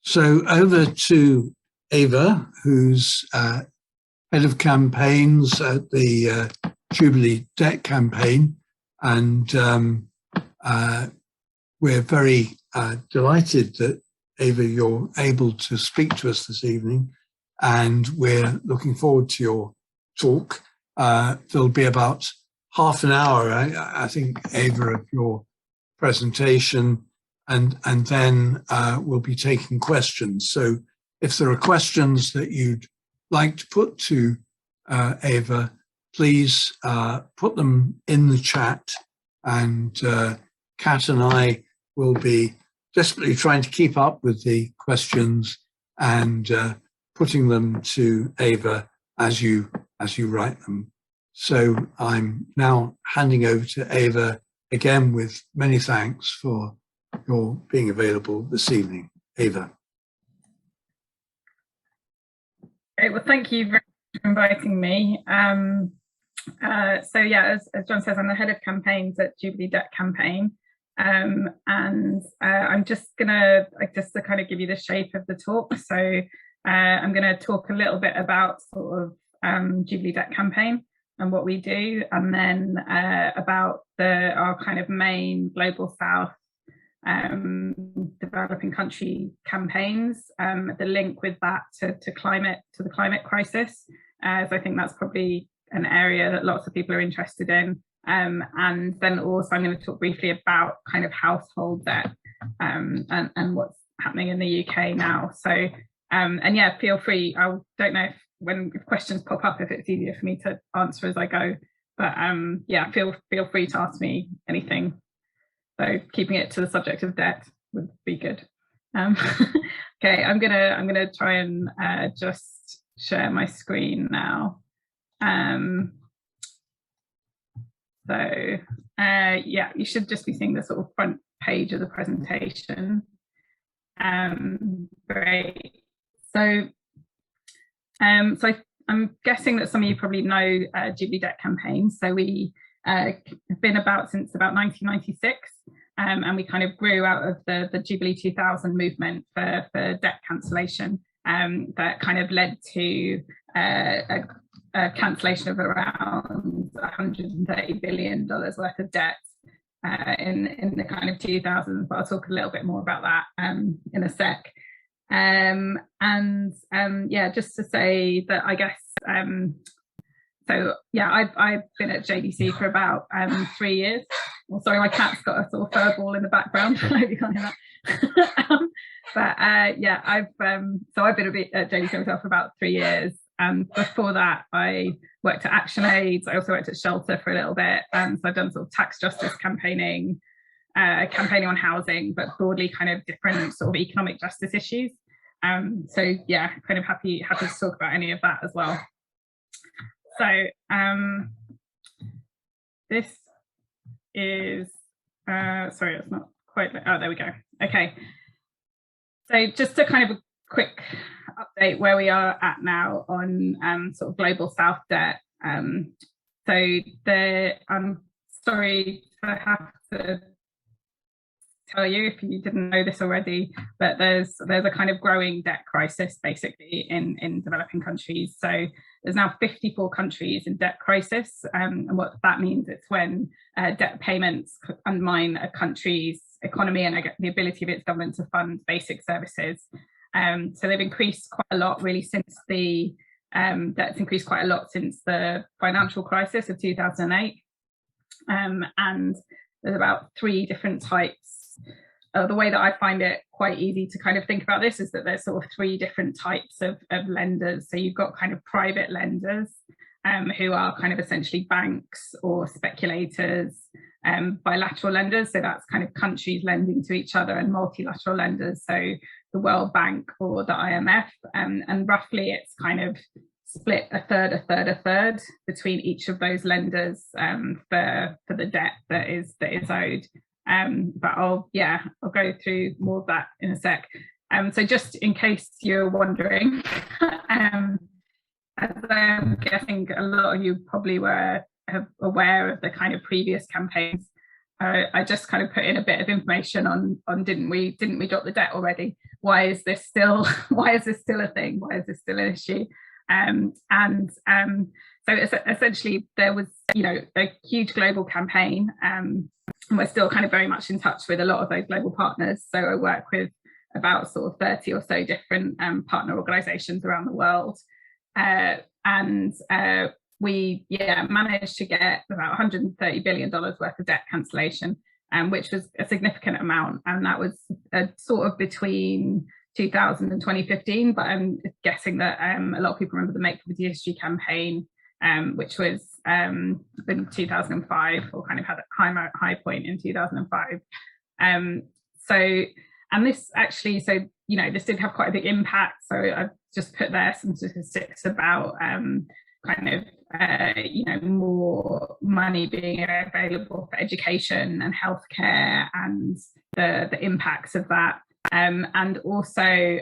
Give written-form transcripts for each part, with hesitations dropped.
So over to Eva, who's head of campaigns at the Jubilee Debt Campaign. And we're very delighted that, Eva, you're able to speak to us this evening. And we're looking forward to your talk. There'll be about half an hour, I think, Eva, of your presentation. And then we'll be taking questions. So if there are questions that you'd like to put to Eva, please put them in the chat, and Kat and I will be desperately trying to keep up with the questions and putting them to Eva as you write them. So I'm now handing over to Eva again with many thanks for your being available this evening. Eva. Great, well, thank you very much for inviting me. So yeah, as John says, I'm the head of campaigns at Jubilee Debt Campaign. And I'm just gonna, to kind of give you the shape of the talk. So I'm gonna talk a little bit about sort of Jubilee Debt Campaign and what we do, and then about our kind of main Global South developing country campaigns, the link with that to the climate crisis, as I think that's probably an area that lots of people are interested in, and then also I'm going to talk briefly about kind of household debt and what's happening in the UK now. So and yeah, feel free. I don't know if questions pop up, if it's easier for me to answer as I go, but yeah, feel free to ask me anything. So keeping it to the subject of debt would be good. Okay, I'm gonna try and just share my screen now. So yeah, you should just be seeing the sort of front page of the presentation. Great. So I'm guessing that some of you probably know Jubilee Debt Campaign. So we have been about since about 1996, and we kind of grew out of the Jubilee 2000 movement for debt cancellation, that kind of led to a cancellation of around $130 billion worth of debt in the kind of 2000s, but I'll talk a little bit more about that in a sec. Yeah, just to say that I guess so yeah, I've been at JDC for about 3 years. Well, sorry, my cat's got a sort of fur ball in the background. I hope you can't hear that. But yeah, I've been at JDC myself for about 3 years. Before that, I worked at ActionAid. I also worked at Shelter for a little bit. So I've done sort of tax justice campaigning, campaigning on housing, but broadly kind of different sort of economic justice issues. So yeah, kind of happy to talk about any of that as well. So this is, sorry, it's not quite, oh, there we go. Okay. So just a kind of a quick update where we are at now on sort of Global South debt. I'm sorry to have to tell you if you didn't know this already, but there's a kind of growing debt crisis basically in developing countries. So there's now 54 countries in debt crisis, and what that means is when debt payments undermine a country's economy and the ability of its government to fund basic services. So they've increased quite a lot really since the debt's increased quite a lot since the financial crisis of 2008, and there's about 3 different types. The way that I find it quite easy to kind of think about this is that there's sort of 3 different types of lenders. So you've got kind of private lenders, who are kind of essentially banks or speculators, bilateral lenders, so that's kind of countries lending to each other, and multilateral lenders, so the World Bank or the IMF, and roughly it's kind of split a third between each of those lenders for the debt that is owed. But I'll go through more of that in a sec. So just in case you're wondering, as I'm guessing a lot of you probably were aware of the kind of previous campaigns, I just kind of put in a bit of information on didn't we drop the debt already? why is this still a thing? Why is this still an issue? So essentially there was, a huge global campaign, and we're still kind of very much in touch with a lot of those global partners. So I work with about sort of 30 or so different partner organizations around the world. We managed to get about $130 billion worth of debt cancellation, which was a significant amount. And that was sort of between 2000 and 2015, but I'm guessing that a lot of people remember the Make Poverty History campaign, which was in 2005, or kind of had a high point in 2005. And this actually, this did have quite a big impact. So I've just put there some statistics about more money being available for education and healthcare, and the impacts of that. And also,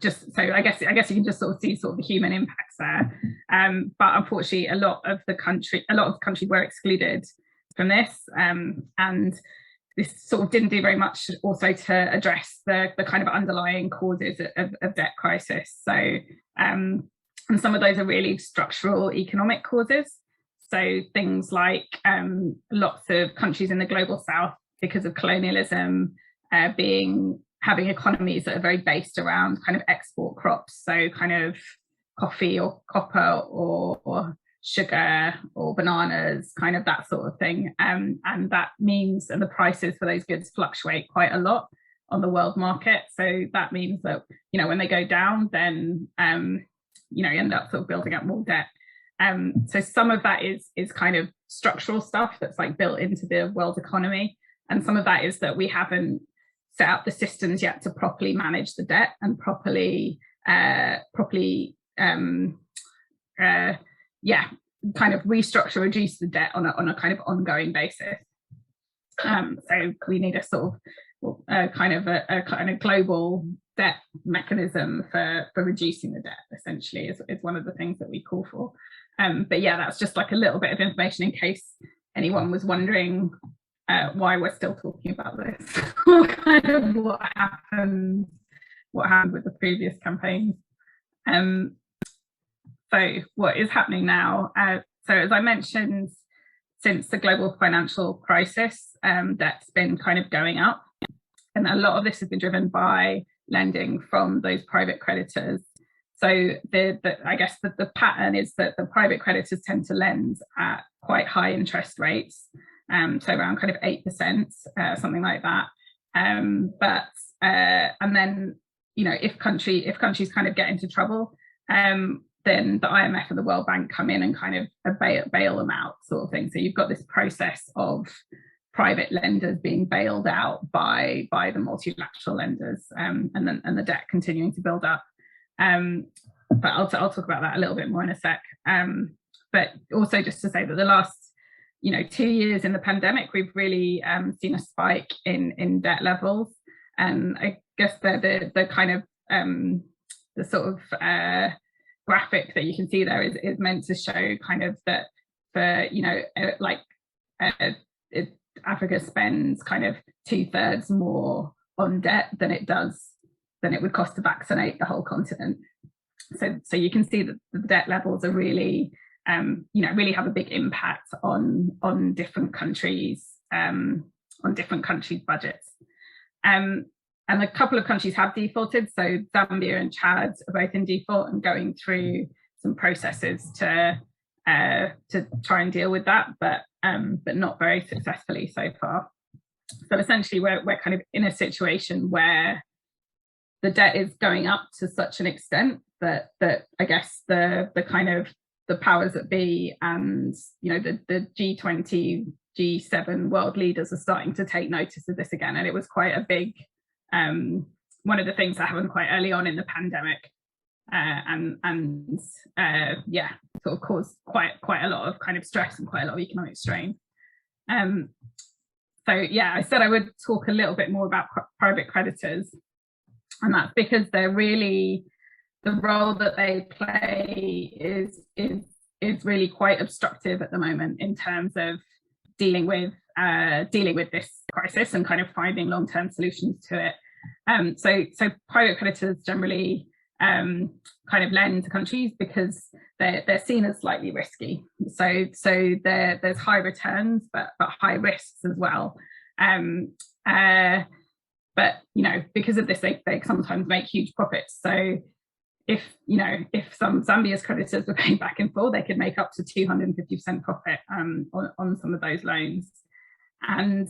just so I guess you can just sort of see sort of the human impacts there. But unfortunately, a lot of the countries were excluded from this, and this sort of didn't do very much also to address the kind of underlying causes of debt crisis. So, and some of those are really structural economic causes. So things like lots of countries in the global south, because of colonialism, having economies that are very based around kind of export crops, so kind of coffee or copper or sugar or bananas, kind of that sort of thing. And that means, and the prices for those goods fluctuate quite a lot on the world market. So that means that, when they go down, then, you end up sort of building up more debt. So some of that is kind of structural stuff that's like built into the world economy. And some of that is that we haven't set up the systems yet to properly manage the debt and properly kind of restructure, reduce the debt on a kind of ongoing basis. So we need a sort of a kind of global debt mechanism for reducing the debt, essentially, is one of the things that we call for. But yeah, that's just like a little bit of information in case anyone was wondering why we're still talking about this, kind of what happened with the previous campaigns. So what is happening now? So as I mentioned, since the global financial crisis, debt's been kind of going up, and a lot of this has been driven by lending from those private creditors. So I guess the pattern is that the private creditors tend to lend at quite high interest rates, so around kind of 8%, something like that. And then, if countries kind of get into trouble, then the IMF and the World Bank come in and kind of bail them out, sort of thing. So you've got this process of private lenders being bailed out by the multilateral lenders, and the debt continuing to build up. But I'll talk about that a little bit more in a sec. But also just to say that the last 2 years in the pandemic, we've really seen a spike in debt levels, and I guess the kind of the sort of graphic that you can see there is meant to show kind of that for Africa spends kind of 2/3 more on debt than it would cost to vaccinate the whole continent. So you can see that the debt levels are really really have a big impact on different countries, budgets. And a couple of countries have defaulted. So Zambia and Chad are both in default and going through some processes to try and deal with that, but not very successfully so far. So essentially, we're kind of in a situation where the debt is going up to such an extent that I guess the kind of the powers that be and the G20, G7 world leaders are starting to take notice of this again. And it was quite a big one of the things that happened quite early on in the pandemic, sort of caused quite a lot of kind of stress and quite a lot of economic strain. So yeah, I said I would talk a little bit more about private creditors, and that's because they're really, the role that they play is really quite obstructive at the moment in terms of dealing with this crisis and kind of finding long-term solutions to it. So private creditors generally kind of lend to countries because they're seen as slightly risky. So there's high returns, but high risks as well. But because of this, they sometimes make huge profits. So if some Zambia's creditors were paying back in full, they could make up to 250% profit on some of those loans. And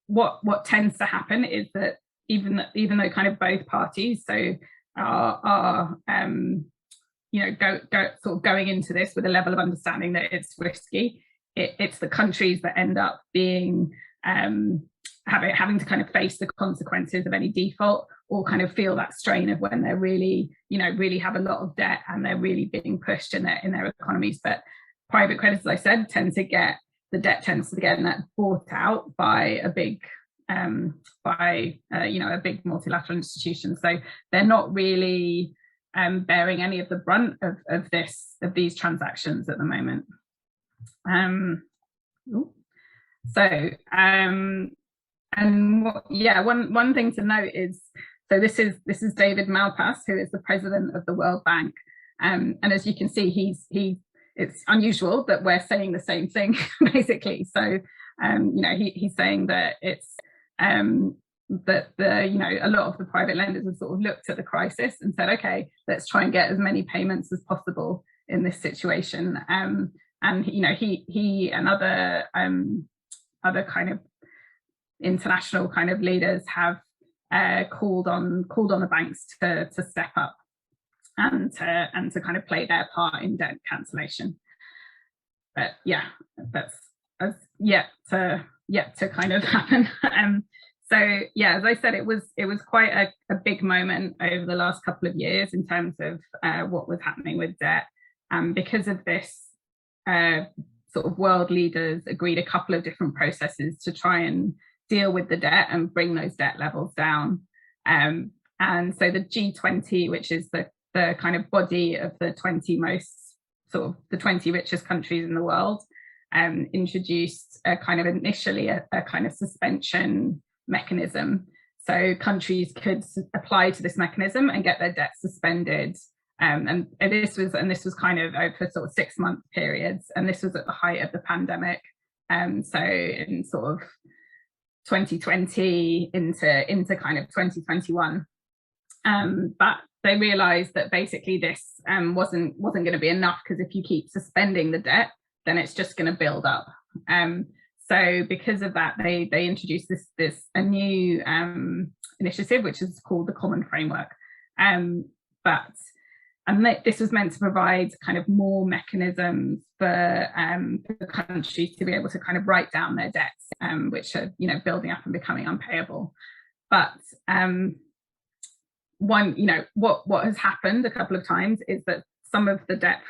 what tends to happen is that even though kind of both parties are sort of going into this with a level of understanding that it's risky, it's the countries that end up being having to kind of face the consequences of any default, or kind of feel that strain of when they're really have a lot of debt and they're really being pushed in their economies. But private creditors, as I said, the debt tends to get bought out by a big a big multilateral institution. So they're not really bearing any of the brunt of these transactions at the moment. One thing to note is, so this is David Malpass, who is the president of the World Bank, and as you can see, it's unusual that we're saying the same thing basically. So he's saying that it's that a lot of the private lenders have sort of looked at the crisis and said, okay, let's try and get as many payments as possible in this situation. And he and other kind of international kind of leaders have called on the banks to step up and to kind of play their part in debt cancellation. But yeah, that's yet to kind of happen. So yeah, as I said, it was quite a big moment over the last couple of years in terms of what was happening with debt. Because of this, sort of world leaders agreed a couple of different processes to try and deal with the debt and bring those debt levels down. And so the G20, which is the kind of body of the 20 richest countries in the world, introduced initially a kind of suspension mechanism. So countries could apply to this mechanism and get their debt suspended. And this was kind of over sort of 6-month periods, and this was at the height of the pandemic. So in sort of 2020 into kind of 2021. But they realized that basically this wasn't going to be enough, because if you keep suspending the debt, then it's just going to build up. So because of that, they introduced a new initiative, which is called the Common Framework. This was meant to provide kind of more mechanisms for countries to be able to kind of write down their debts, which are building up and becoming unpayable. But what has happened a couple of times is that some of the debt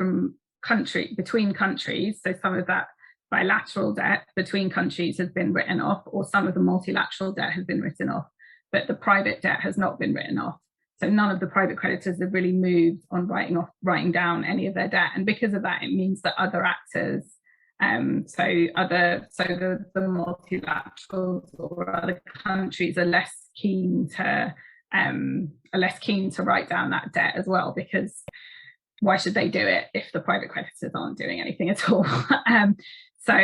between countries, so some of that bilateral debt between countries has been written off, or some of the multilateral debt has been written off, but the private debt has not been written off. So none of the private creditors have really moved on writing down any of their debt. And because of that, it means that other actors, the multilaterals or other countries are less keen to write down that debt as well, because why should they do it if the private creditors aren't doing anything at all? So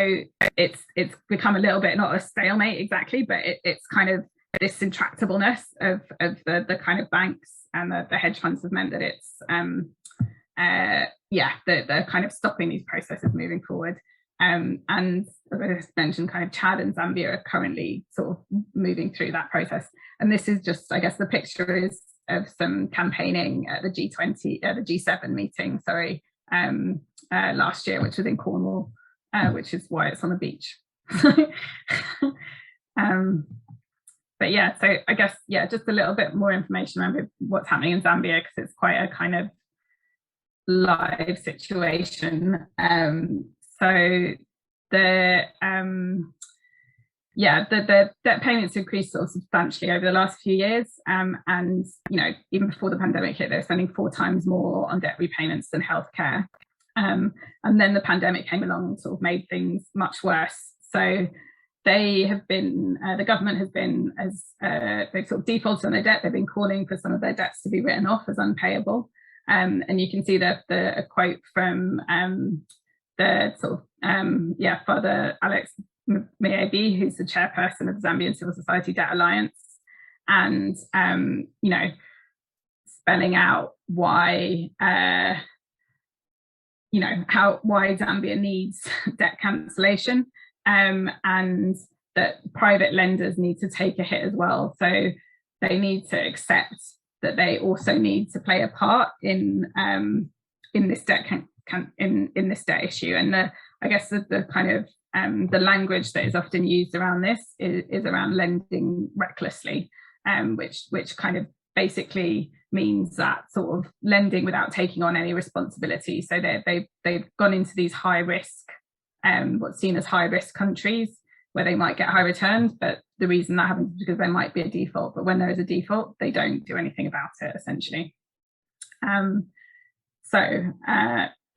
it's become a little bit, not a stalemate exactly, but it's kind of this intractableness of the kind of banks and the hedge funds have meant that it's they're kind of stopping these processes moving forward. And as I mentioned, kind of Chad and Zambia are currently sort of moving through that process. And this is just, I guess, the picture is of some campaigning at the G7 meeting, last year, which was in Cornwall, which is why it's on the beach. But yeah, so I guess, just a little bit more information around what's happening in Zambia, because it's quite a kind of live situation. So the debt payments increased sort of substantially over the last few years, and even before the pandemic hit, they were spending 4 times more on debt repayments than healthcare. And then the pandemic came along and sort of made things much worse. So they have been, the government has been, as they've sort of defaulted on their debt, they've been calling for some of their debts to be written off as unpayable. And you can see a quote from the sort of, Father Alex Meabi, who's the chairperson of the Zambian Civil Society Debt Alliance, and, you know, spelling out why, you know, why Zambia needs debt cancellation, and that private lenders need to take a hit as well. So they need to accept that they also need to play a part in this debt in this debt issue. And I guess the kind of the language that is often used around this is around lending recklessly, which kind of basically means that sort of lending without taking on any responsibility. So they've gone into these high risk, what's seen as high risk countries where they might get high returns, but the reason that happens is because there might be a default, but when there is a default, they don't do anything about it, essentially.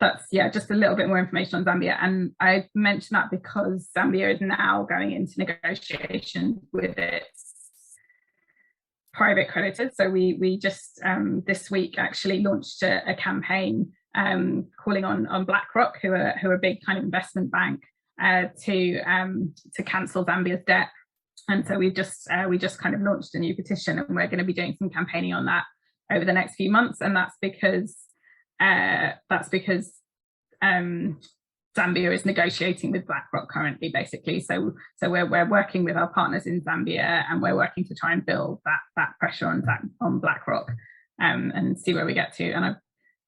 That's, just a little bit more information on Zambia. And I mention that because Zambia is now going into negotiations with its private creditors. So we just this week actually launched a campaign calling on BlackRock, who are a big kind of investment bank, to cancel Zambia's debt. And so we just kind of launched a new petition, and we're going to be doing some campaigning on that over the next few months. And that's because Zambia is negotiating with BlackRock currently, basically. So we're working with our partners in Zambia, and we're working to try and build that pressure on BlackRock, and see where we get to. And I've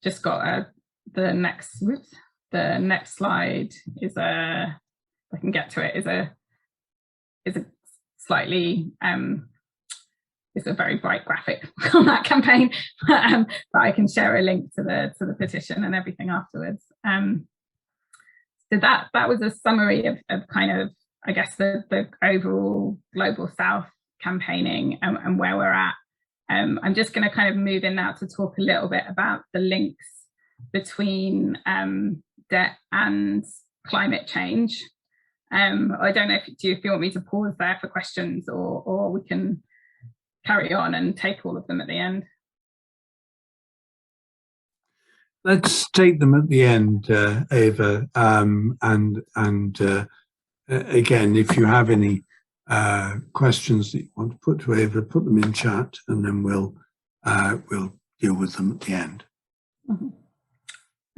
just got the next slide is if I can get to it, is a slightly it's a very bright graphic on that campaign, but I can share a link to the petition and everything afterwards. So that was a summary of kind of, I guess, the overall Global South campaigning and where we're at. I'm just going to kind of move in now to talk a little bit about the links between debt and climate change. I don't know if you want me to pause there for questions, or we can carry on and take all of them at the end. Let's take them at the end, Eva. Again, if you have any questions that you want to put to Eva, put them in chat, and then we'll deal with them at the end. Mm-hmm.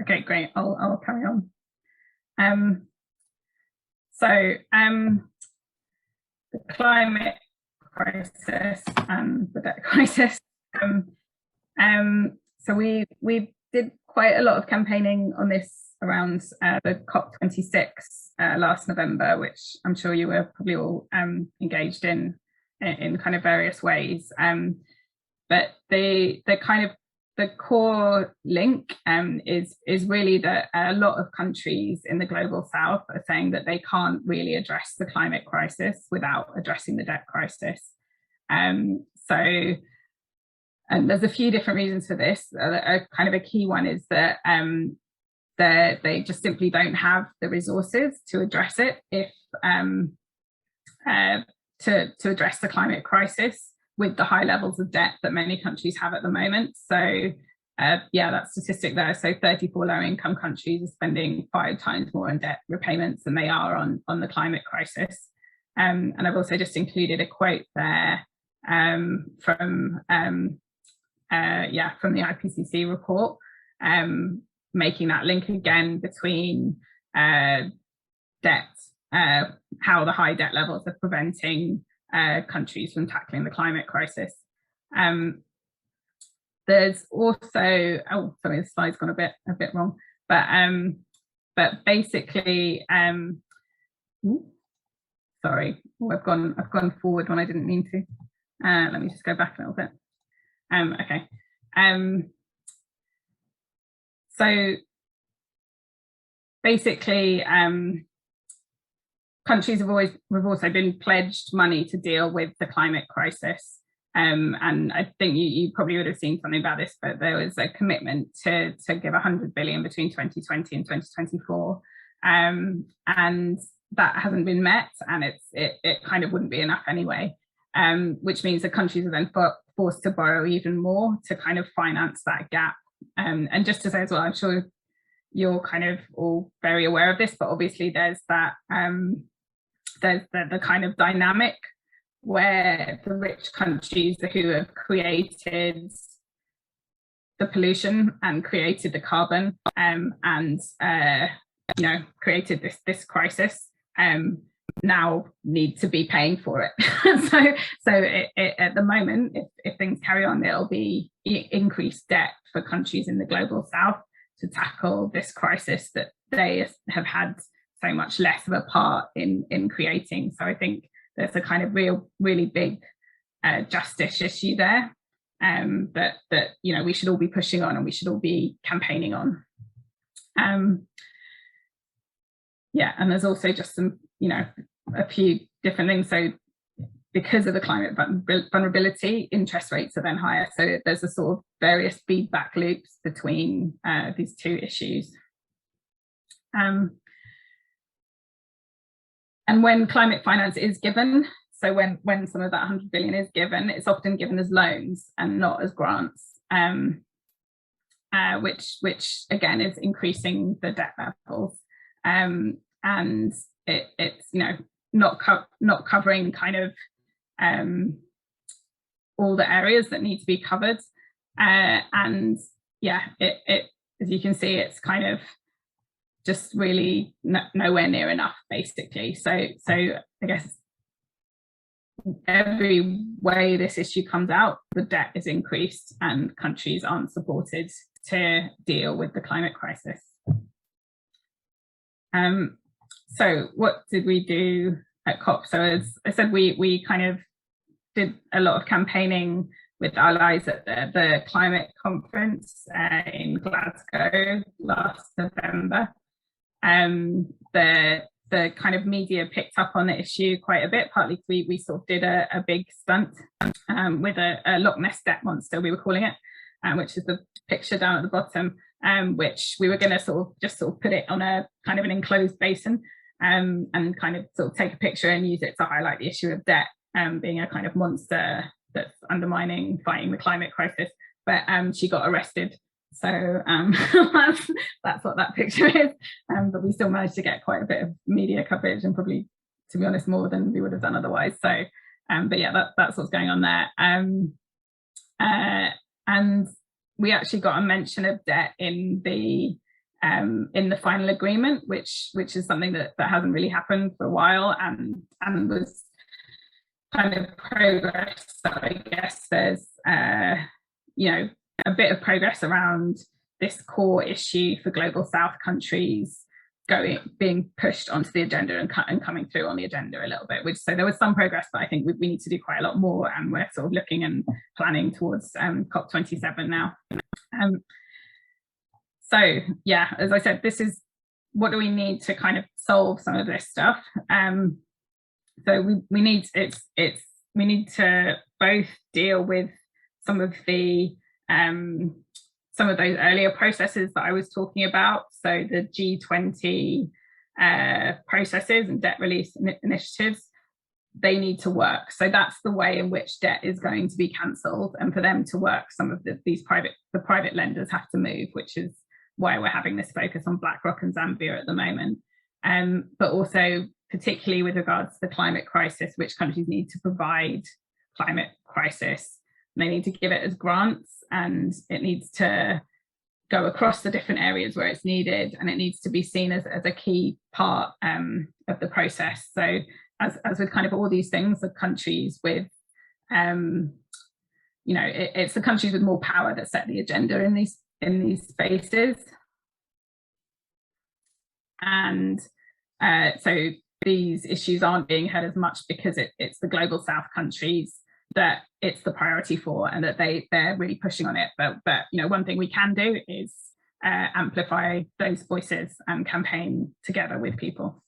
Okay, great. I'll carry on. The climate crisis and the debt crisis. So we did quite a lot of campaigning on this around the COP26 last November, which I'm sure you were probably all engaged in kind of various ways. But the core link is really that a lot of countries in the Global South are saying that they can't really address the climate crisis without addressing the debt crisis. And there's a few different reasons for this. Kind of a key one is that they just simply don't have the resources to address it to address the climate crisis with the high levels of debt that many countries have at the moment. So that statistic there. So 34 low-income countries are spending 5 times more on debt repayments than they are on the climate crisis. And I've also just included a quote there from the IPCC report, making that link again between debt, how the high debt levels are preventing countries from tackling the climate crisis. There's also, sorry, the slide's gone a bit wrong, but basically, sorry, I've gone forward when I didn't mean to. Let me just go back a little bit. Okay. So basically, countries have also been pledged money to deal with the climate crisis. And I think you probably would have seen something about this, but there was a commitment to give 100 billion between 2020 and 2024. And that hasn't been met, and it kind of wouldn't be enough anyway, which means the countries are then forced to borrow even more to kind of finance that gap. And just to say as well, I'm sure you're kind of all very aware of this, but obviously there's that there's the kind of dynamic where the rich countries who have created the pollution and created the carbon and you know, created this crisis now need to be paying for it. so at the moment, if things carry on, there'll be increased debt for countries in the global south to tackle this crisis that they have had so much less of a part in creating. So I think there's a kind of really big justice issue there that you know, we should all be pushing on and we should all be campaigning on. Yeah, and there's also just some, you know, a few different things. So because of the climate vulnerability, interest rates are then higher. So there's a sort of various feedback loops between these two issues. And when climate finance is given, so when some of that 100 billion is given, it's often given as loans and not as grants, which again is increasing the debt levels. And it's, you know, not covering kind of all the areas that need to be covered. And yeah, it as you can see, it's kind of just really nowhere near enough, basically. So I guess every way this issue comes out, the debt is increased and countries aren't supported to deal with the climate crisis. So what did we do at COP? So as I said, we kind of did a lot of campaigning with allies at the climate conference in Glasgow last November. The kind of media picked up on the issue quite a bit, partly we sort of did a big stunt with a Loch Ness debt monster, we were calling it, which is the picture down at the bottom, which we were going to sort of put it on a kind of an enclosed basin and kind of sort of take a picture and use it to highlight the issue of debt being a kind of monster that's fighting the climate crisis. But she got arrested. So that's what that picture is. But we still managed to get quite a bit of media coverage, and probably, to be honest, more than we would have done otherwise. So, but yeah, that's what's going on there. And we actually got a mention of debt in the final agreement, which is something that hasn't really happened for a while, and was kind of progress. So I guess there's you know, a bit of progress around this core issue for global south countries being pushed onto the agenda and coming through on the agenda a little bit, so there was some progress, but I think we need to do quite a lot more, and we're sort of looking and planning towards COP27 now. So yeah, as I said, this is what do we need to kind of solve some of this stuff. So we need to both deal with some of those earlier processes that I was talking about, so the G20 processes and debt release initiatives. They need to work. So that's the way in which debt is going to be cancelled, and for them to work, some of the private lenders have to move, which is why we're having this focus on BlackRock and Zambia at the moment. But also, particularly with regards to the climate crisis, which countries need to provide climate crisis. They need to give it as grants, and it needs to go across the different areas where it's needed, and it needs to be seen as a key part of the process. So as with kind of all these things, the countries with, you know, it's the countries with more power that set the agenda in these spaces. And so these issues aren't being heard as much because it's the global south countries that it's the priority for, and that they're really pushing on it. But you know, one thing we can do is amplify those voices and campaign together with people.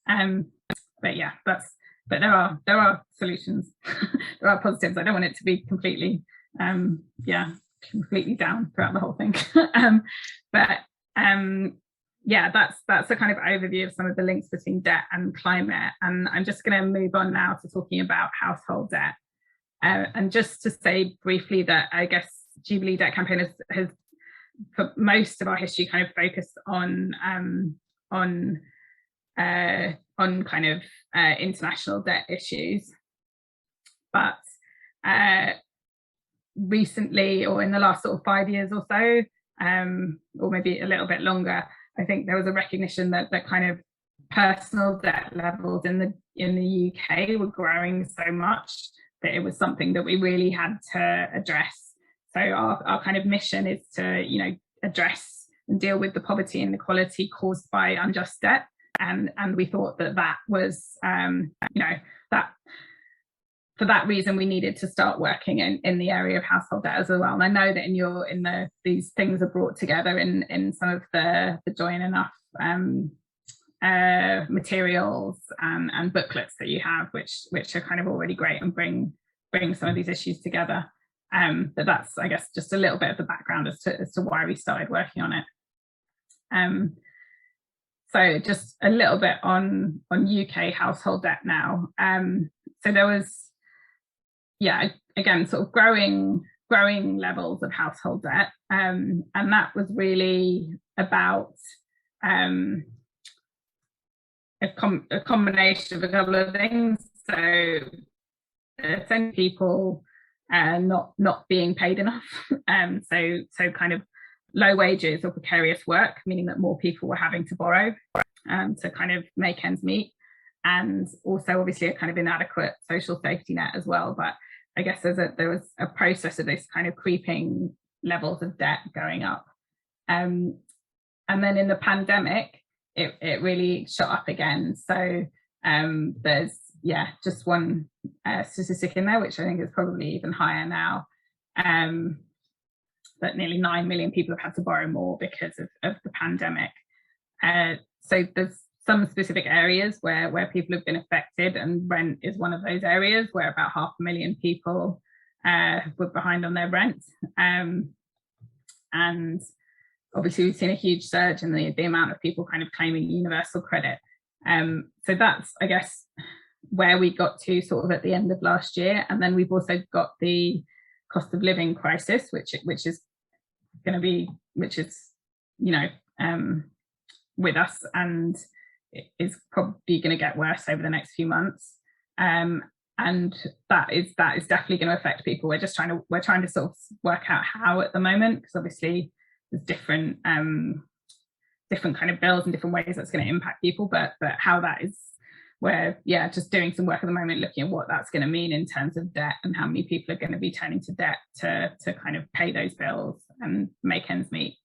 But yeah, but there are solutions. There are positives. I don't want it to be completely completely down throughout the whole thing. But yeah, that's a kind of overview of some of the links between debt and climate. And I'm just going to move on now to talking about household debt. And just to say briefly that I guess Jubilee Debt Campaign has for most of our history kind of focused on kind of international debt issues, but recently, or in the last sort of 5 years or so, or maybe a little bit longer, I think there was a recognition that kind of personal debt levels in the UK were growing so much that it was something that we really had to address. So our kind of mission is to, you know, address and deal with the poverty and inequality caused by unjust debt. And we thought that was, you know, that for that reason we needed to start working in the area of household debt as well. And I know that these things are brought together in some of the Join Enough materials and booklets that you have, which are kind of already great and bring some of these issues together. But that's, I guess, just a little bit of the background as to why we started working on it. So just a little bit on UK household debt now. So there was, yeah, again, sort of growing levels of household debt, and that was really about a combination of a couple of things. So essentially people not being paid enough, so kind of low wages or precarious work, meaning that more people were having to borrow to kind of make ends meet, and also obviously a kind of inadequate social safety net as well. But I guess there was a process of this kind of creeping levels of debt going up, and then in the pandemic it really shot up again. So there's just one statistic in there, which I think is probably even higher now, that nearly 9 million people have had to borrow more because of the pandemic. So there's some specific areas where people have been affected, and rent is one of those areas where about 500,000 people were behind on their rent. And obviously we've seen a huge surge in the amount of people kind of claiming universal credit. So that's, I guess, where we got to sort of at the end of last year. And then we've also got the cost of living crisis, which is going to be, you know, with us, and it is probably going to get worse over the next few months. And that is definitely going to affect people. We're trying to sort of work out how at the moment, because obviously there's different kind of bills and different ways that's going to impact people, but how that is, we're just doing some work at the moment, looking at what that's going to mean in terms of debt and how many people are going to be turning to debt to kind of pay those bills and make ends meet.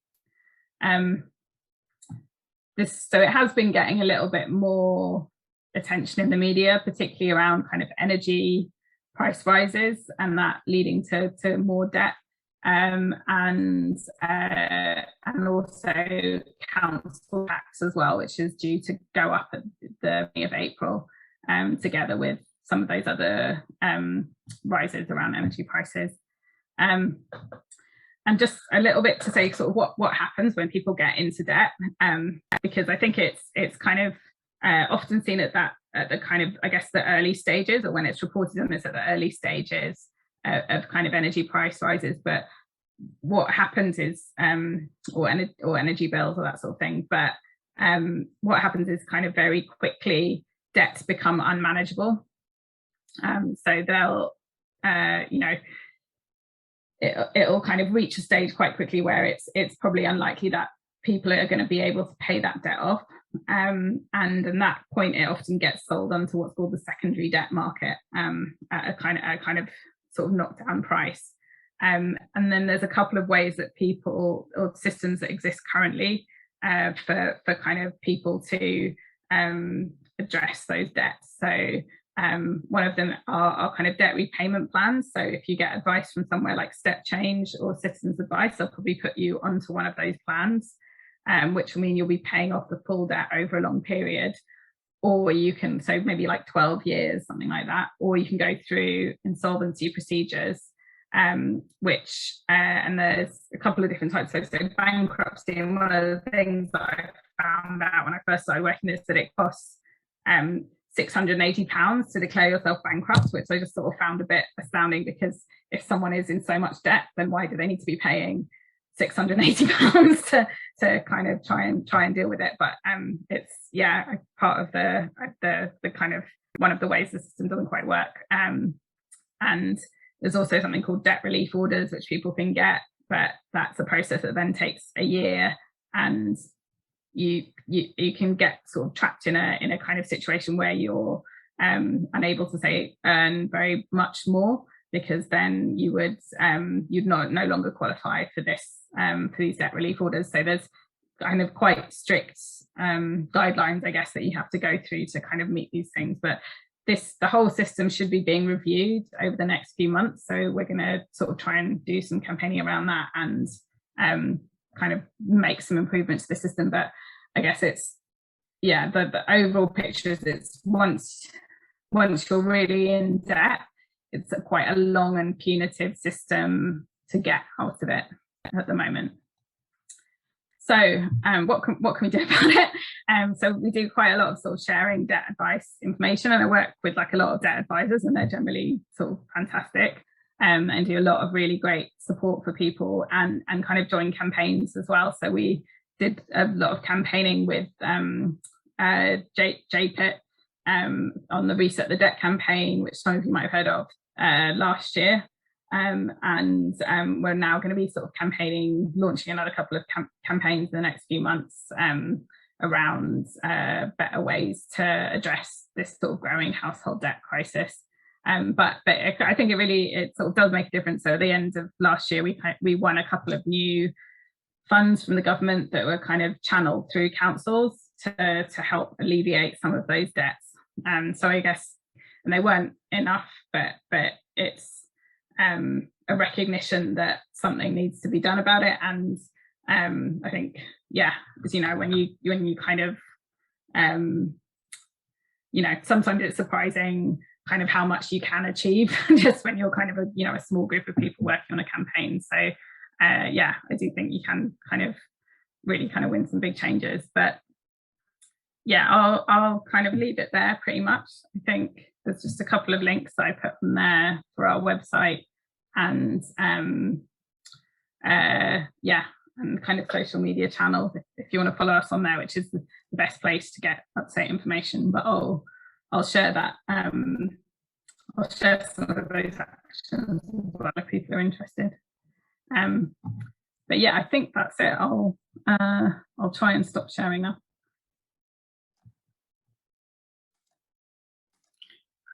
So it has been getting a little bit more attention in the media, particularly around kind of energy price rises and that leading to more debt, and also council tax as well, which is due to go up at the beginning of April, together with some of those other rises around energy prices. And just a little bit to say sort of what happens when people get into debt, because I think it's kind of often seen at the kind of, I guess, the early stages, or when it's reported on this at the early stages of kind of energy price rises. But what happens is, or energy bills or that sort of thing. But what happens is kind of very quickly debts become unmanageable. So they'll, you know, it'll kind of reach a stage quite quickly where it's probably unlikely that people are going to be able to pay that debt off, and at that point it often gets sold onto what's called the secondary debt market, at a kind of sort of knockdown price. And then there's a couple of ways that people, or systems that exist currently, for kind of people to address those debts. So one of them are kind of debt repayment plans. So if you get advice from somewhere like Step Change or Citizens Advice, they'll probably put you onto one of those plans, which will mean you'll be paying off the full debt over a long period. Or you can, so maybe like 12 years, something like that, or you can go through insolvency procedures, which and there's a couple of different types of bankruptcy. And one of the things that I found out when I first started working is that it costs £680 to declare yourself bankrupt, which I just sort of found a bit astounding, because if someone is in so much debt, then why do they need to be paying £680 to kind of try and deal with it? But it's part of the kind of one of the ways the system doesn't quite work. And there's also something called debt relief orders, which people can get, but that's a process that then takes a year, and you can get sort of trapped in a kind of situation where you're unable to say earn very much more, because then you would you'd no longer qualify for this for these debt relief orders. So there's kind of quite strict guidelines, I guess, that you have to go through to kind of meet these things. But the whole system should be being reviewed over the next few months. So we're going to sort of try and do some campaigning around that and kind of make some improvements to the system. But I guess it's, the overall picture is it's once you're really in debt, it's quite a long and punitive system to get out of it at the moment. So what can we do about it? So we do quite a lot of sort of sharing debt advice information, and I work with like a lot of debt advisors, and they're generally sort of fantastic, and do a lot of really great support for people, and kind of join campaigns as well. So we did a lot of campaigning with JPIT on the Reset the Debt campaign, which some of you might have heard of last year. And we're now going to be sort of launching another couple of campaigns in the next few months around better ways to address this sort of growing household debt crisis. But I think it sort of does make a difference. So at the end of last year, we won a couple of new funds from the government that were kind of channeled through councils to help alleviate some of those debts. So I guess, and they weren't enough, but it's a recognition that something needs to be done about it. And I think, as you know, when you kind of, sometimes it's surprising kind of how much you can achieve just when you're kind of a small group of people working on a campaign. So I do think you can kind of really kind of win some big changes. But I'll kind of leave it there pretty much. I think there's just a couple of links that I put on there for our website and and kind of social media channels if you want to follow us on there, which is the best place to get up-to-date information. But I'll share that. I'll share some of those actions as well if people are interested. But I think that's it. I'll try and stop sharing now.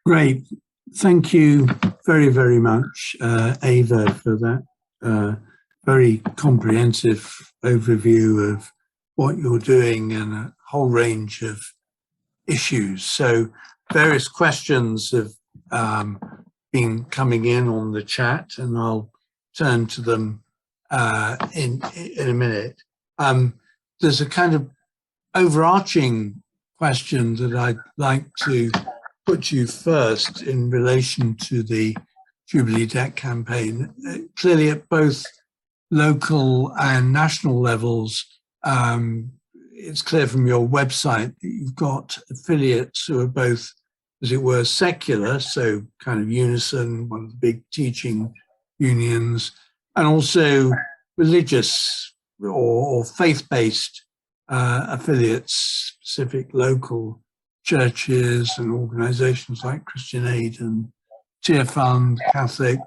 Great. Thank you very, very much, Eva, for that very comprehensive overview of what you're doing and a whole range of issues. So various questions have been coming in on the chat, and I'll turn to them in a minute. There's a kind of overarching question that I'd like to put to you first in relation to the Jubilee Debt Campaign. Clearly at both local and national levels, it's clear from your website that you've got affiliates who are both, as it were, secular, so kind of Unison, one of the big teaching unions, and also religious or faith-based affiliates, specific local churches and organisations like Christian Aid and Tear Fund, Catholic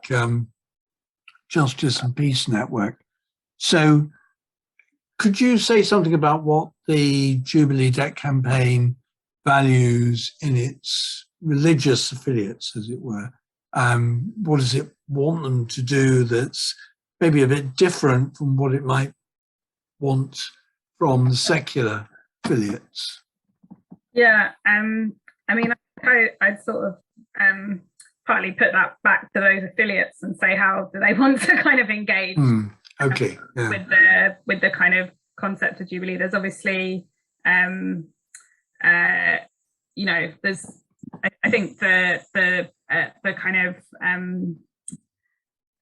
Justice and Peace Network. So could you say something about what the Jubilee Debt Campaign values in its religious affiliates, as it were? What does it want them to do that's maybe a bit different from what it might want from the secular affiliates? I mean, I'd sort of partly put that back to those affiliates and say, how do they want to kind of engage with the kind of concept of Jubilee? There's obviously, there's, I think the kind of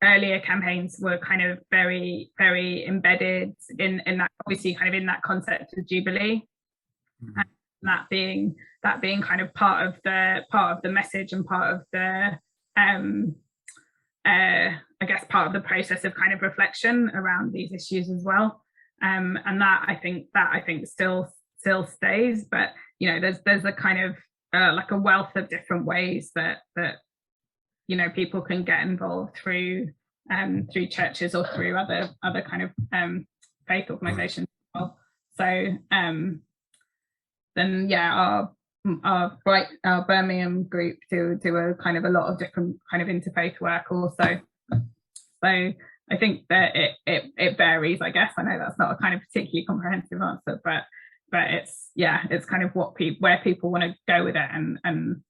earlier campaigns were kind of very, very embedded in that, obviously kind of in that concept of Jubilee, and that being kind of part of the message and part of the I guess part of the process of kind of reflection around these issues as well. And that I think still stays, but you know, there's a kind of like a wealth of different ways that you know, people can get involved through churches or through other kind of faith organizations as well. So then yeah, our Birmingham group do a kind of a lot of different kind of interfaith work also. So I think that it varies, I guess. I know that's not a kind of particularly comprehensive answer, but it's kind of where people want to go with it and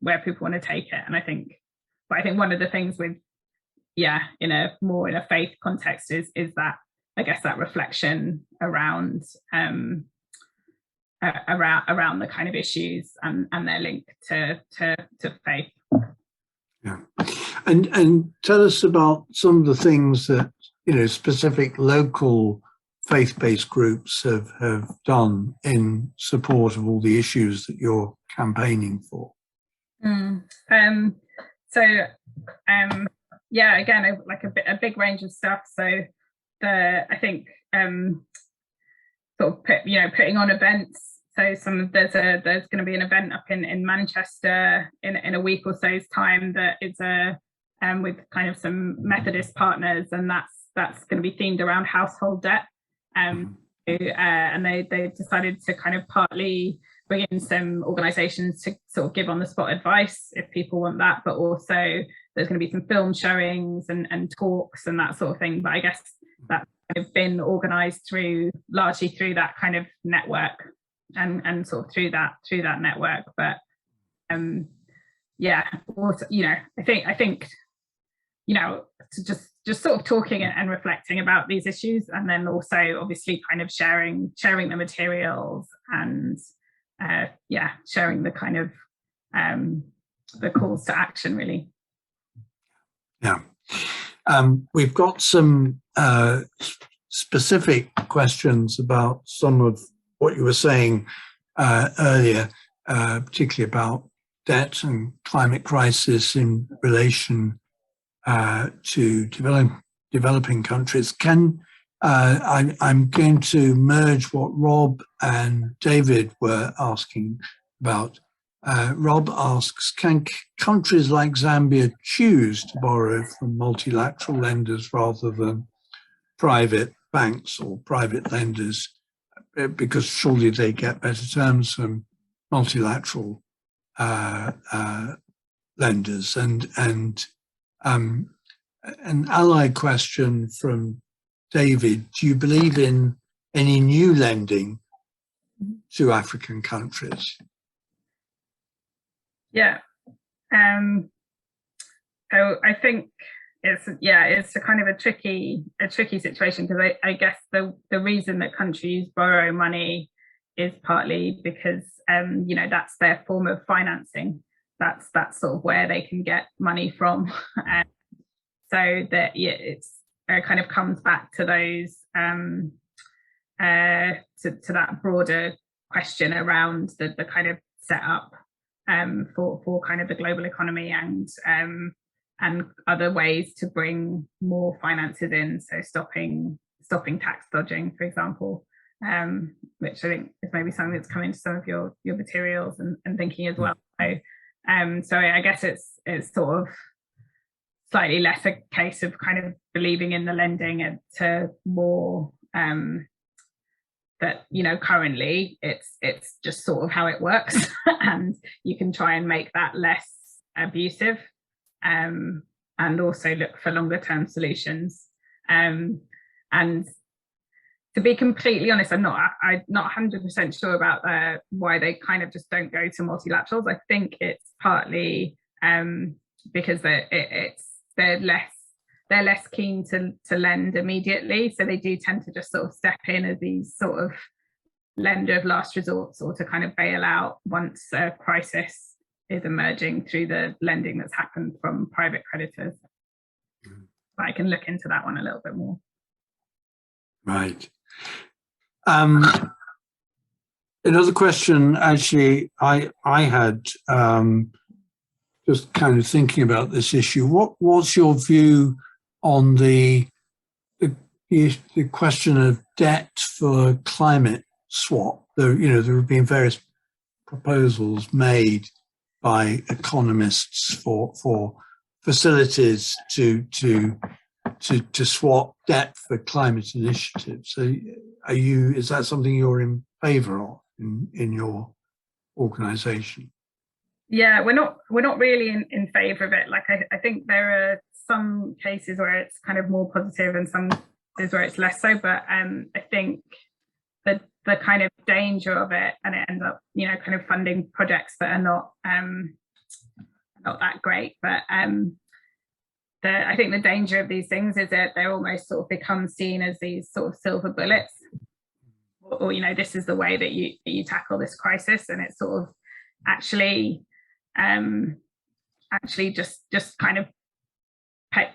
where people want to take it. And I think one of the things with in a faith context is that, I guess, that reflection around the kind of issues and their link to faith. Yeah, and tell us about some of the things that, you know, specific local faith-based groups have done in support of all the issues that you're campaigning for. Yeah, again, like a big range of stuff. So I think sort of putting on events. So there's going to be an event up in Manchester in a week or so's time that is with kind of some Methodist partners, and that's going to be themed around household debt. And they decided to kind of partly bring in some organisations to sort of give on the spot advice if people want that, but also there's going to be some film showings and talks and that sort of thing. But I guess that's kind of been organised largely through that kind of network and sort of through that network. But also, you know, I think you know, just sort of talking and reflecting about these issues, and then also obviously kind of sharing the materials and sharing the kind of the calls to action, really. Yeah. We've got some specific questions about some of what you were saying earlier, particularly about debt and climate crisis in relation to developing countries. I'm going to merge what Rob and David were asking about. Rob asks, can countries like Zambia choose to borrow from multilateral lenders rather than private banks or private lenders? Because surely they get better terms from multilateral lenders. And an allied question from David: do you believe in any new lending to African countries? Yeah. So I think it's a kind of a tricky situation, because I guess the reason that countries borrow money is partly because you know, that's their form of financing. That's sort of where they can get money from. So that it kind of comes back to those to that broader question around the kind of setup for kind of the global economy and other ways to bring more finances in. So stopping tax dodging, for example, which I think is maybe something that's come into some of your materials and thinking as well. So I guess it's sort of slightly less a case of kind of believing in the lending and to more that, you know, currently it's just sort of how it works and you can try and make that less abusive and also look for longer term solutions. And to be completely honest, I'm not 100% sure about why they kind of just don't go to multilaterals. I think it's partly because they're less keen to lend immediately, so they do tend to just sort of step in as these sort of lender of last resorts, or to kind of bail out once a crisis is emerging through the lending that's happened from private creditors. I can look into that one a little bit more. Right. Another question, actually, I had just kind of thinking about this issue. What's your view on the question of debt for climate swap? There have been various proposals made by economists for facilities to swap debt for climate initiatives. So is that something you're in favour of in your organisation? Yeah, we're not really in favour of it. Like I think there are some cases where it's kind of more positive and some cases where it's less so, but I think the kind of danger of it, and it ends up kind of funding projects that are not that great, but I think the danger of these things is that they're almost sort of become seen as these sort of silver bullets, or this is the way that you tackle this crisis, and it's sort of actually just kind of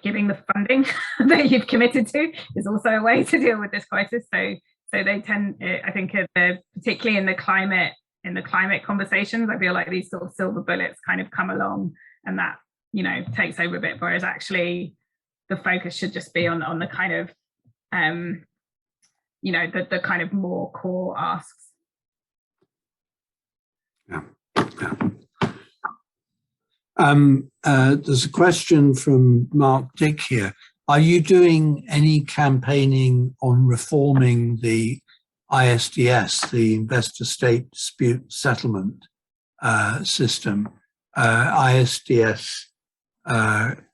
giving the funding that you've committed to is also a way to deal with this crisis. So they tend, I think, particularly in the climate conversations, I feel like these sort of silver bullets kind of come along, and that takes over a bit, whereas actually the focus should just be on the kind of the kind of more core asks. Yeah. There's a question from Mark Dick here. Are you doing any campaigning on reforming the ISDS, the Investor State Dispute Settlement system? ISDS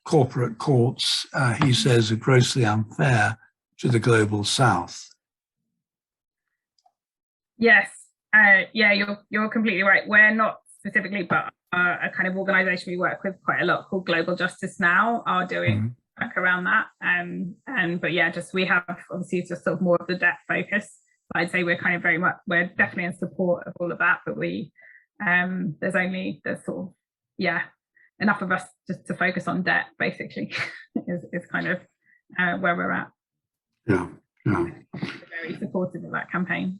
corporate courts, he says, are grossly unfair to the global south. Yes, yeah, you're completely right. We're not specifically, but a kind of organisation we work with quite a lot called Global Justice Now are doing work around that. But yeah, we have obviously just sort of more of the debt focus. But I'd say we're kind of we're definitely in support of all of that. But there's sort of enough of us just to focus on debt, basically, is kind of where we're at. Yeah. We're very supportive of that campaign.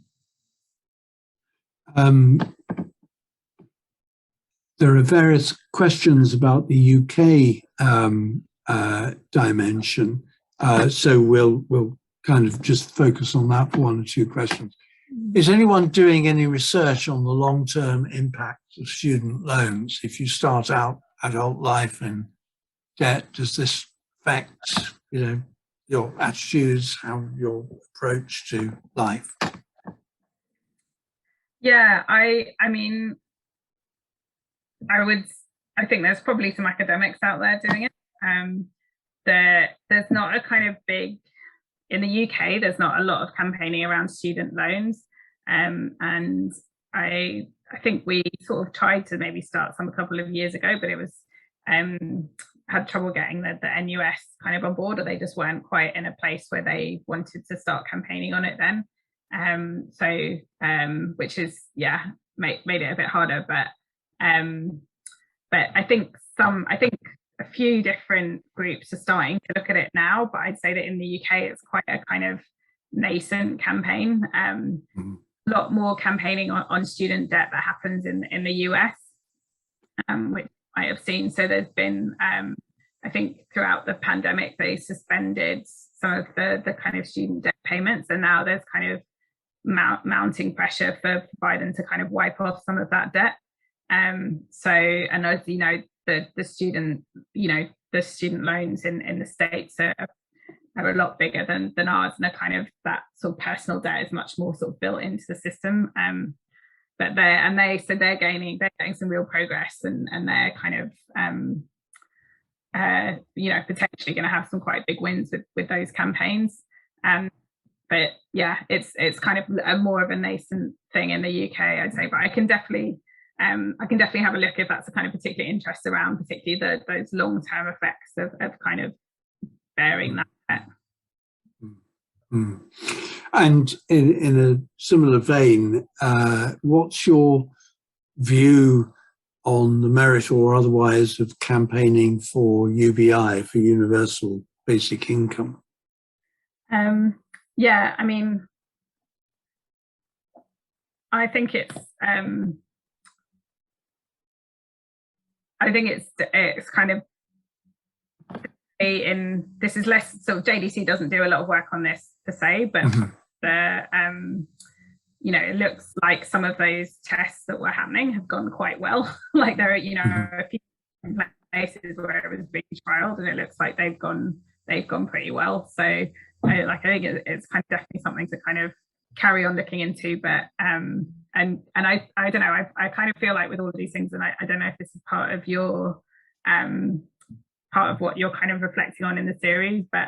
There are various questions about the UK dimension, so we'll kind of just focus on that for one or two questions. Is anyone doing any research on the long-term impact of student loans? If you start out adult life in debt, does this affect your attitudes, how your approach to life? Yeah, I think there's probably some academics out there doing it. There's not a kind of big, in the UK, there's not a lot of campaigning around student loans. And I think we sort of tried to maybe start some a couple of years ago, but it was had trouble getting the NUS kind of on board, or they just weren't quite in a place where they wanted to start campaigning on it then. Which is made it a bit harder, but I think a few different groups are starting to look at it now, but I'd say that in the UK it's quite a kind of nascent campaign. A lot more campaigning on student debt that happens in the US, which I have seen. So there's been I think throughout the pandemic they suspended some of the kind of student debt payments, and now there's kind of mounting pressure for Biden to kind of wipe off some of that debt. And as you know, the student loans in the States are a lot bigger than ours, and a kind of that sort of personal debt is much more sort of built into the system. But they're getting some real progress, and they're kind of potentially going to have some quite big wins with those campaigns. But yeah, it's kind of more of a nascent thing in the UK, I'd say. But I can definitely have a look if that's a kind of particular interest around, particularly those long-term effects of kind of bearing that debt. And in a similar vein, what's your view on the merit or otherwise of campaigning for UBI, for universal basic income? Yeah, I mean, I think it's kind of this is less sort of JDC doesn't do a lot of work on this per se, but you know, it looks like some of those tests that were happening have gone quite well. Like there are, you know, a few places where it was being trialed, and it looks like they've gone pretty well. So I think it's kind of definitely something to kind of carry on looking into. But and I don't know, I kind of feel like with all of these things, and I don't know if this is part of your part of what you're kind of reflecting on in the series, but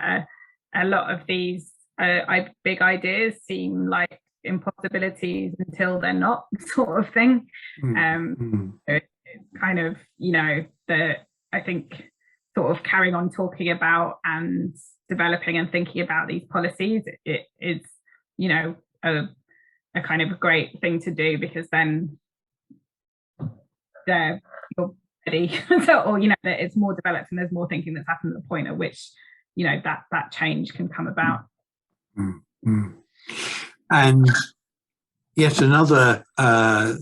a lot of these big ideas seem like impossibilities until they're not, sort of thing. It's kind of, you know, I think sort of carrying on talking about and developing and thinking about these policies, it is, you know, a kind of a great thing to do, because then you're ready. So, or, you know, that it's more developed and there's more thinking that's happened at the point at which, you know, that change can come about. And yet another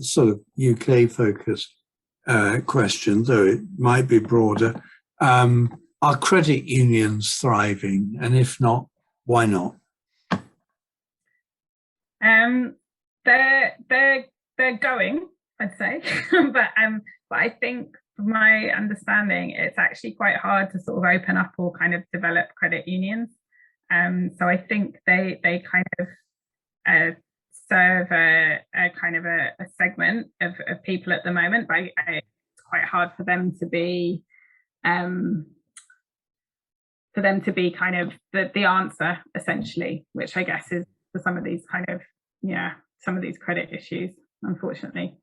sort of UK focused question, though it might be broader. Are credit unions thriving? And if not, why not? They're going, I'd say, but I think from my understanding, it's actually quite hard to sort of open up or kind of develop credit unions. So I think they kind of serve a kind of a segment of people at the moment, but it's quite hard for them to be kind of the answer, essentially, which I guess is for some of these kind of, yeah, some of these credit issues, unfortunately.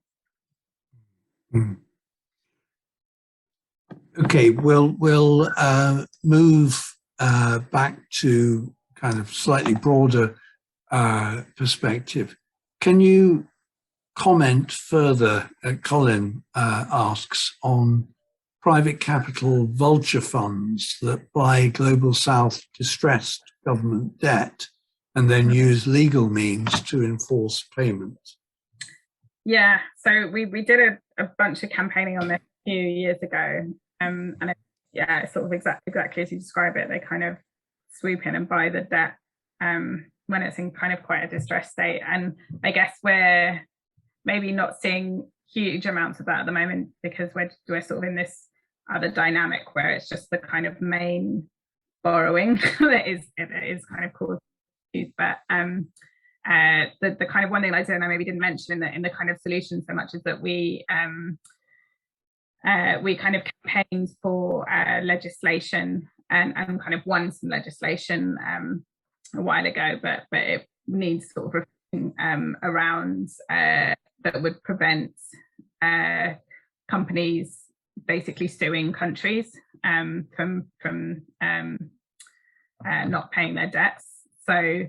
Okay, we'll move back to kind of slightly broader perspective. Can you comment further, Colin asks, on private capital vulture funds that buy Global South distressed government debt and then use legal means to enforce payment? Yeah, so we did a bunch of campaigning on this a few years ago, and it's sort of exactly as you describe it. They kind of swoop in and buy the debt when it's in kind of quite a distressed state. And I guess we're maybe not seeing huge amounts of that at the moment, because we're sort of in this other dynamic where it's just the kind of main borrowing that is kind of caused issues. But the kind of one thing I did, and I maybe didn't mention in the kind of solution so much, is that we kind of campaigned for legislation and kind of won some legislation a while ago, but it needs sort of around that would prevent companies basically suing countries from not paying their debts. So,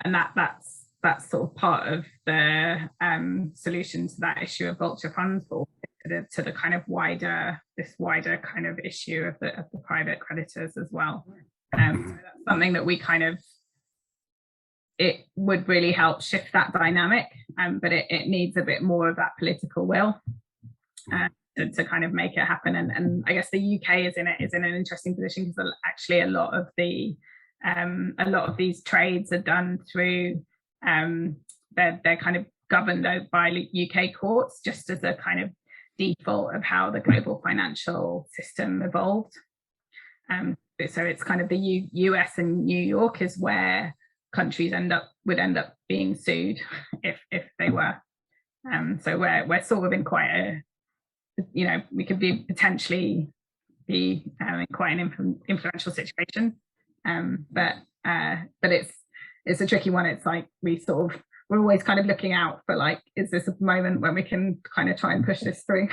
and that's sort of part of the solution to that issue of vulture funds, but to the kind of wider kind of issue of the private creditors as well. So that's something that we kind of, it would really help shift that dynamic, but it needs a bit more of that political will to kind of make it happen. And I guess the UK is in an interesting position, because actually a lot of these trades are done through they're kind of governed by UK courts, just as a kind of default of how the global financial system evolved. So it's kind of the US and New York is where countries would end up being sued if they were. So we're sort of in quite a, you know, we could be potentially in quite an influential situation. But it's a tricky one. It's like we're always kind of looking out for, like, is this a moment when we can kind of try and push this through?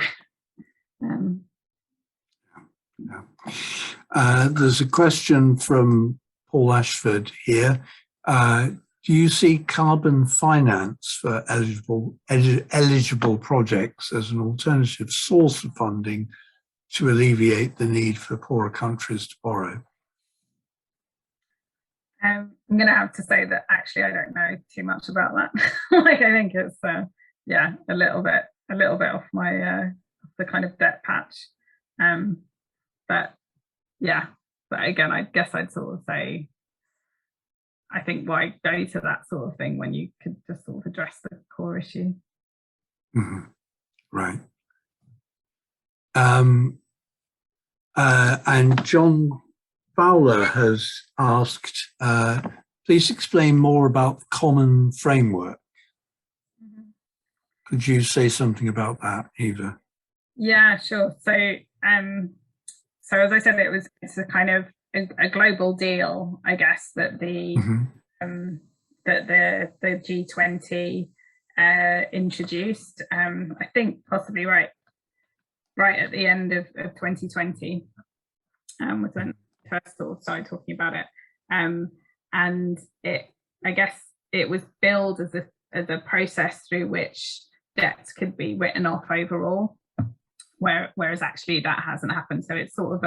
There's a question from Paul Ashford here. Do you see carbon finance for eligible projects as an alternative source of funding to alleviate the need for poorer countries to borrow? I'm going to have to say that actually I don't know too much about that. Like I think it's yeah, a little bit off my the kind of debt patch. But yeah, but again, I guess I'd sort of say, I think why go to that sort of thing when you could just sort of address the core issue. Mm-hmm. Right. And John Fowler has asked, please explain more about the common framework. Mm-hmm. Could you say something about that, Eva? Yeah, sure. So as I said, it's a kind of a global deal, I guess, that the that the G20 introduced. I think possibly right at the end of 2020 was when I first sort of started talking about it. And I guess it was billed as a process through which debts could be written off overall, whereas actually that hasn't happened. So it's sort of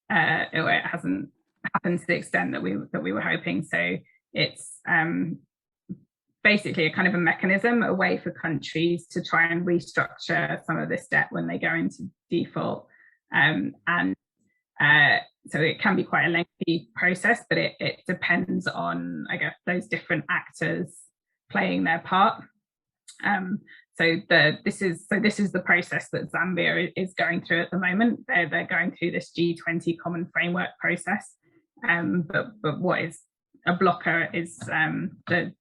it hasn't happened to the extent that we were hoping. So it's basically a kind of a mechanism, a way for countries to try and restructure some of this debt when they go into default. So it can be quite a lengthy process, but it depends on, I guess, those different actors playing their part. So this is the process that Zambia is going through at the moment. They're going through this G20 common framework process. But what is a blocker is the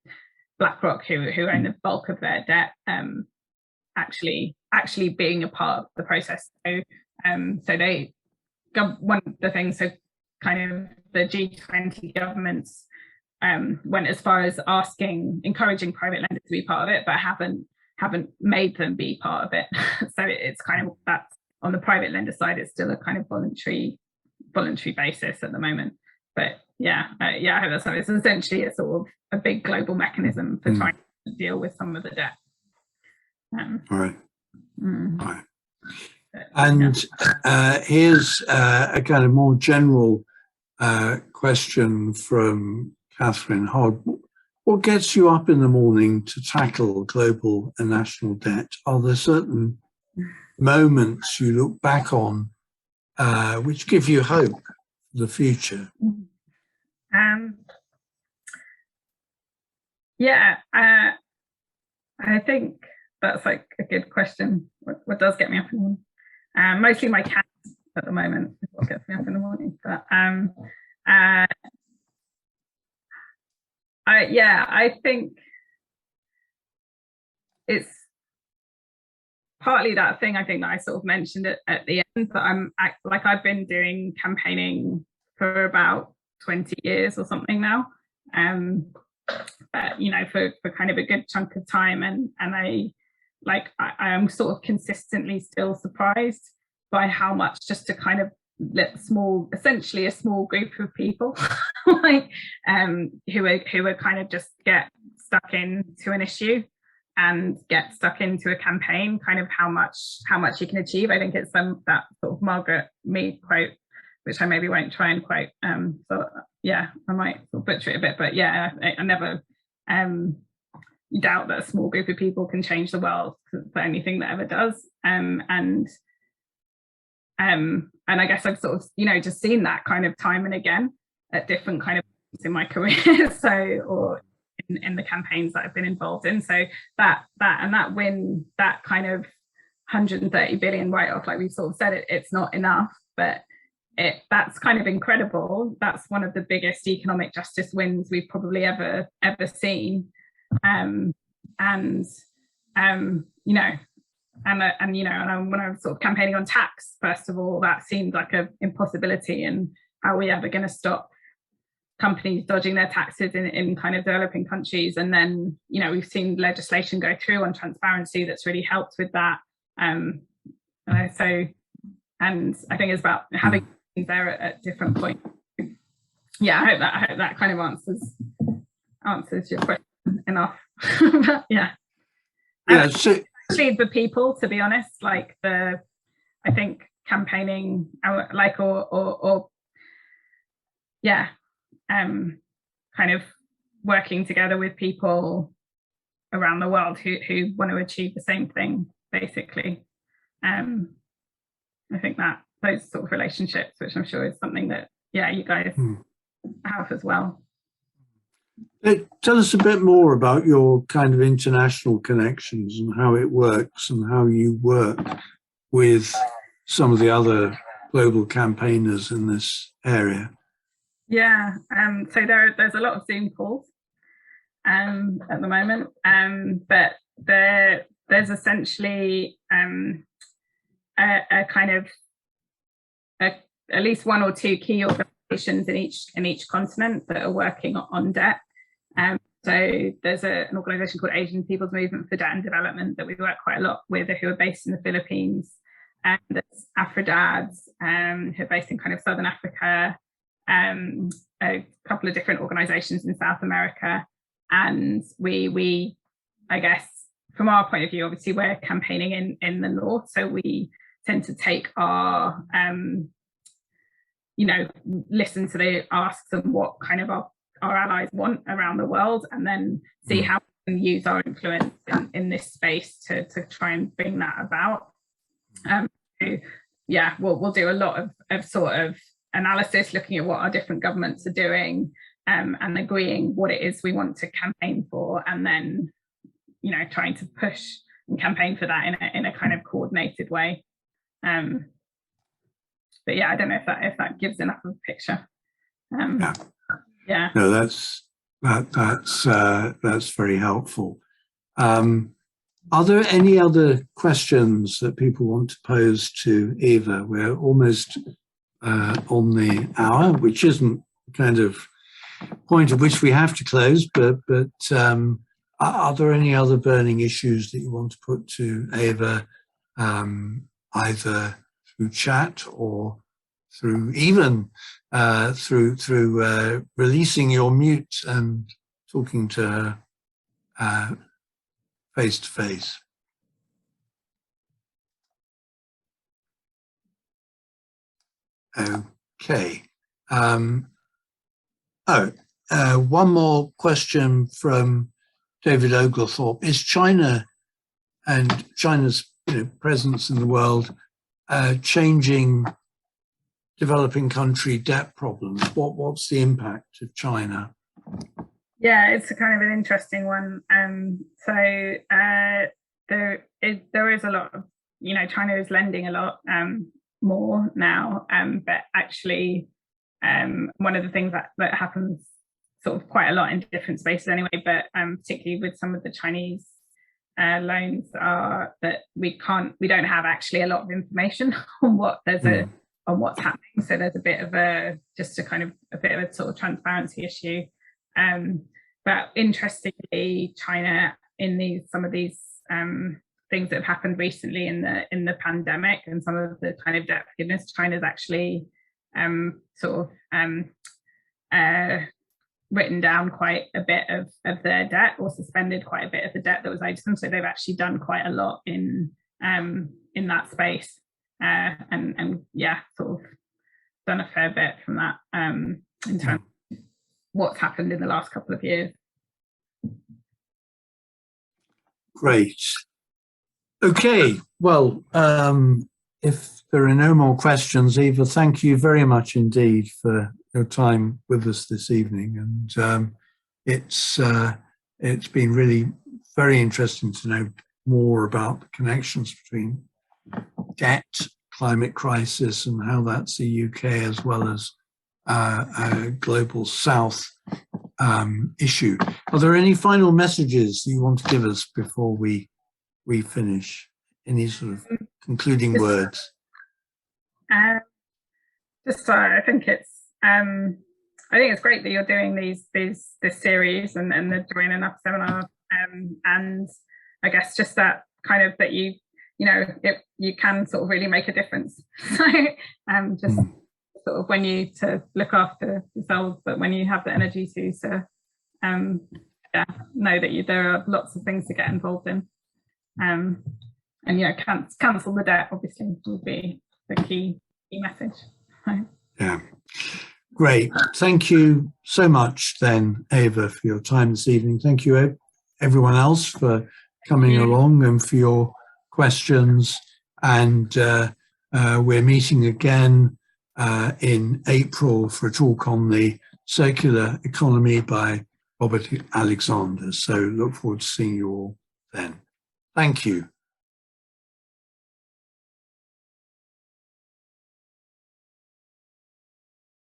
BlackRock, who own the bulk of their debt, actually being a part of the process. So they, one of the things, so kind of the G20 governments went as far as encouraging private lenders to be part of it, but haven't made them be part of it. So it's kind of that on the private lender side, it's still a kind of voluntary basis at the moment. But yeah, I hope that's something. It's essentially a sort of a big global mechanism for trying to deal with some of the debt. Right. Right. And here's a kind of more general question from Catherine Hogg. What gets you up in the morning to tackle global and national debt? Are there certain moments you look back on which give you hope for the future? I think that's like a good question. What does get me up in the morning? Mostly my cats at the moment is what gets me up in the morning. But I think it's partly that thing I think that I sort of mentioned at the end, but I've been doing campaigning for about 20 years or something now, for kind of a good chunk of time, and I am sort of consistently still surprised by how much just to kind of essentially a small group of people who are kind of just get stuck into an issue and get stuck into a campaign, kind of how much you can achieve. I think it's that sort of Margaret Mead quote, which I maybe won't try and quote. So yeah, I might sort of butcher it a bit, but yeah, I never doubt that a small group of people can change the world for anything that ever does. And I guess I've sort of, just seen that kind of time and again at different kind of points in my career. Or in the campaigns that I've been involved in. So that win, that kind of 130 billion write-off, like we've sort of said, it's not enough, but that's kind of incredible. That's one of the biggest economic justice wins we've probably ever seen. And when I was sort of campaigning on tax, first of all, that seemed like an impossibility, and how are we ever going to stop companies dodging their taxes in kind of developing countries? And then, we've seen legislation go through on transparency that's really helped with that. And I think it's about having things there at different points. Yeah, I hope that kind of answers your question enough. But yeah. So actually the people, to be honest, I think campaigning kind of working together with people around the world who want to achieve the same thing, basically. I think that those sort of relationships, which I'm sure is something that, yeah, you guys have as well. Tell us a bit more about your kind of international connections and how it works and how you work with some of the other global campaigners in this area. Yeah, so there's a lot of Zoom calls at the moment, but there's essentially a kind of at least one or two key organisations in each continent that are working on debt. So there's an organisation called Asian People's Movement for Debt and Development that we work quite a lot with, who are based in the Philippines. There's AfroDads, who are based in kind of Southern Africa. A couple of different organisations in South America, and we I guess from our point of view, obviously we're campaigning in the north, so we tend to take our listen to the asks and what kind of our allies want around the world, and then see how we can use our influence in this space to try and bring that about. So, yeah, we'll do a lot of sort of analysis, looking at what our different governments are doing, and agreeing what it is we want to campaign for, and then trying to push and campaign for that in a kind of coordinated way. But yeah, I don't know if that gives enough of a picture. Yeah. No, that's very helpful. Are there any other questions that people want to pose to Eva? We're almost on the hour, which isn't kind of point at which we have to close, but are there any other burning issues that you want to put to Eva, either through chat or through even through releasing your mute and talking to her face to face? Okay. One more question from David Oglethorpe. Is China and China's presence in the world changing developing country debt problems? What's the impact of China? Yeah, it's a kind of an interesting one. So there is a lot of, China is lending a lot more now, but actually one of the things that happens sort of quite a lot in different spaces anyway, but particularly with some of the Chinese loans, are that we don't have actually a lot of information on on what's happening. So there's a bit of a sort of transparency issue. But interestingly, China, in some of these things that have happened recently in the pandemic and some of the kind of debt forgiveness, China's actually written down quite a bit of their debt, or suspended quite a bit of the debt that was owed to them. So they've actually done quite a lot in that space, and yeah, sort of done a fair bit from that in terms of what's happened in the last couple of years. Great. Okay, well, if there are no more questions, Eva, thank you very much indeed for your time with us this evening, and it's been really very interesting to know more about the connections between debt, climate crisis, and how that's the UK as well as a global South issue. Are there any final messages you want to give us before we finish? Any sort of concluding words? I think it's great that you're doing this series and the Join Enough seminar, and I guess just that kind of that you can sort of really make a difference. So just sort of when you to look after yourselves, but when you have the energy to know that there are lots of things to get involved in, and cancel the debt obviously will be the key message. Yeah, Great. Thank you so much then, Eva, for your time this evening. Thank you, everyone else, for coming along and for your questions. And we're meeting again in April for a talk on the circular economy by Robert Alexander. So look forward to seeing you all then. Thank you.